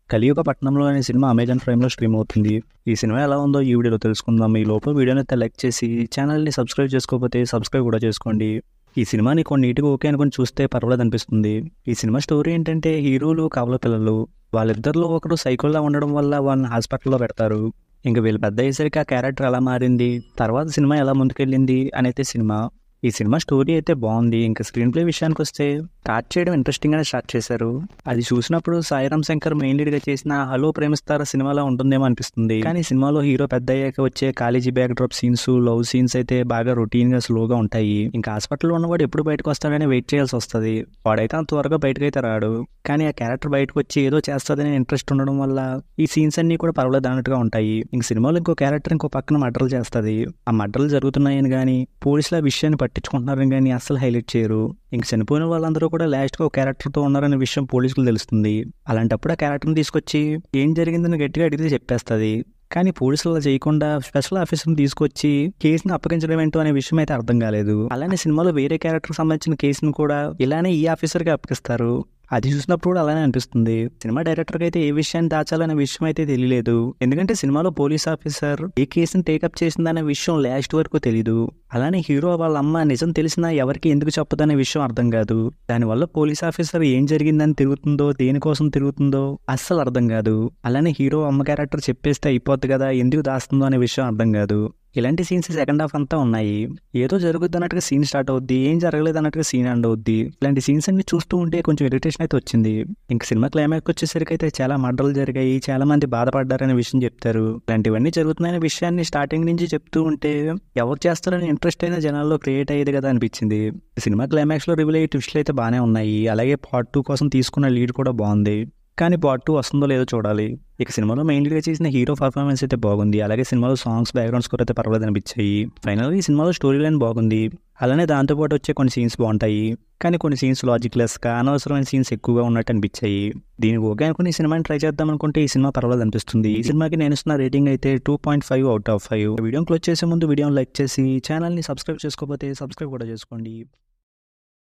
కలియుగ పట్టణంలో అనే సినిమా అమెజాన్ ప్రైమ్‌లో స్ట్రీమ్ అవుతుంది. ఈ సినిమా ఎలా ఉందో ఈ వీడియోలో తెలుసుకుందాం. ఈ లోపు వీడియోనైతే లైక్ చేసి ఛానల్‌ని సబ్స్క్రైబ్ చేసుకోకపోతే సబ్స్క్రైబ్ కూడా చేసుకోండి. ఈ సినిమాని కొన్నిటికి ఓకే అనుకుని చూస్తే పర్వాలేదనిపిస్తుంది. ఈ సినిమా స్టోరీ ఏంటంటే హీరోలు, కవల పిల్లలు వాళ్ళిద్దరిలో ఒకరు సైకోలా ఉండడం వల్ల వాళ్ళని హాస్పిటల్‌లో పెడతారు. ఇంక వీళ్ళు పెద్ద అయ్యేసరికి ఆ క్యారెక్టర్ ఎలా మారింది, తర్వాత సినిమా ఎలా ముందుకెళ్ళింది అనైతే సినిమా. ఈ సినిమా స్టోరీ అయితే బాగుంది. ఇంకా స్క్రీన్ ప్లే విషయానికి వస్తే స్టార్ట్ చేయడం ఇంట్రెస్టింగ్గానే స్టార్ట్ చేశారు. అది చూసినప్పుడు సాయిరామ్ శంకర్ మెయిన్ లీడ్గా చేసిన హలో ప్రేమిస్తారా సినిమాలో ఉంటుందేమో అనిపిస్తుంది. కానీ సినిమాలో హీరో పెద్ద అయ్యాక వచ్చే college back drop scenes, love scenes అయితే బాగా రొటీన్గా స్లోగా ఉంటాయి. ఇంకా హాస్పిటల్లో ఉన్నవాడు ఎప్పుడు బయటకు వస్తాడని వెయిట్ చేయాల్సి వస్తుంది. వాడైతే అంత త్వరగా బయటకు అయితే రాడు. కానీ ఆ క్యారెక్టర్ బయటకు వచ్చి ఏదో చేస్తుందని ఇంట్రెస్ట్ ఉండడం వల్ల ఈ సీన్స్ అన్ని కూడా పర్వాలేదు అన్నట్టుగా ఉంటాయి. ఇంక సినిమాలో ఇంకో క్యారెక్టర్ ఇంకో పక్కన మర్డర్లు చేస్తుంది. ఆ మర్డర్లు జరుగుతున్నాయని కానీ పోలీసులు ఆ విషయాన్ని పట్టించుకుంటున్నారని కానీ అస్సలు హైలైట్ చేయరు. ఇంక చనిపోయిన వాళ్ళందరూ కూడా లాస్ట్గా ఒక క్యారెక్టర్తో ఉన్నారనే విషయం పోలీసులు తెలుస్తుంది. అలాంటప్పుడు ఆ క్యారెక్టర్ని తీసుకొచ్చి ఏం జరిగిందని గట్టిగా అడిగితే చెప్పేస్తుంది. కానీ పోలీసులు అలా చేయకుండా స్పెషల్ ఆఫీసర్ని తీసుకొచ్చి కేసుని అప్పగించడం ఏంటో అనే విషయం అయితే అర్థం కాలేదు. అలానే సినిమాలో వేరే క్యారెక్టర్కి సంబంధించిన కేసును కూడా ఇలానే ఈ ఆఫీసర్కి అప్పగిస్తారు. అది చూసినప్పుడు కూడా అలానే అనిపిస్తుంది. సినిమా డైరెక్టర్కి అయితే ఏ విషయాన్ని దాచాలనే విషయం అయితే తెలియలేదు. ఎందుకంటే సినిమాలో పోలీస్ ఆఫీసర్ ఏ కేసుని టేకప్ చేసిందనే విషయం లాస్ట్ వరకు తెలీదు. అలానే హీరో వాళ్ళ అమ్మ నిజం తెలిసినా ఎవరికి ఎందుకు చెప్పదనే విషయం అర్థం కాదు. దానివల్ల పోలీస్ ఆఫీసర్ ఏం జరిగిందని తిరుగుతుందో, దేనికోసం తిరుగుతుందో అస్సలు అర్థం కాదు. అలానే హీరో అమ్మ క్యారెక్టర్ చెప్పేస్తే అయిపోద్ది కదా, ఎందుకు దాస్తుందో అనే విషయం అర్థం కాదు. ఇలాంటి సీన్స్ సెకండ్ హాఫ్ అంతా ఉన్నాయి. ఏదో జరుగుద్ది అన్నట్టుగా సీన్ స్టార్ట్ అవుద్ది, ఏం జరగలేదు అన్నట్టుగా సీన్ ఎండ్ అవుద్ది. ఇలాంటి సీన్స్ అన్ని చూస్తూ ఉంటే కొంచెం ఇరిటేషన్ అయితే వచ్చింది. ఇంక సినిమా క్లైమాక్స్ వచ్చేసరికి అయితే చాలా మర్డర్లు జరిగాయి, చాలా మంది బాధపడ్డారనే విషయం చెప్తారు. ఇలాంటివన్నీ జరుగుతున్నాయనే విషయాన్ని స్టార్టింగ్ నుంచి చెప్తూ ఉంటే ఎవరు చేస్తారని ఇంట్రెస్ట్ అయినా జనాల్లో క్రియేట్ అయ్యేది కదా అనిపించింది. సినిమా క్లైమాక్స్ లో రివీల్ అయ్యే ట్విస్టులు అయితే బాగానే ఉన్నాయి. అలాగే పార్ట్ 2 కోసం తీసుకున్న లీడ్ కూడా బాగుంది. కానీ పార్ట్ 2 వస్తుందో లేదో చూడాలి. ఇక సినిమాలో మెయిన్గా చేసిన హీరో పర్ఫార్మెన్స్ అయితే బాగుంది. అలాగే సినిమాలో సాంగ్స్, బ్యాక్గ్రౌండ్ స్కోర్ అయితే పర్వాలేదు అనిపించాయి. ఫైనల్గా ఈ సినిమాలో స్టోరీ లైన్ బాగుంది. అలానే దాంతోపాటు వచ్చే కొన్ని సీన్స్ బాగుంటాయి. కానీ కొన్ని సీన్స్ లాజిక్లెస్గా, అనవసరమైన సీన్స్ ఎక్కువగా ఉన్నట్టు అనిపించాయి. దీనికి ఓకే అనుకుని ఈ సినిమాని ట్రై చేద్దాం అనుకుంటే ఈ సినిమా పర్వాలేదు అనిపిస్తుంది. ఈ సినిమాకి నేను ఇస్తున్న రేటింగ్ అయితే 2.5 out of 5. వీడియోని క్లోజ్ చేసే ముందు వీడియోని లైక్ చేసి ఛానల్ని సబ్స్క్రైబ్ చేసుకోకపోతే సబ్స్క్రైబ్ కూడా చేసుకోండి.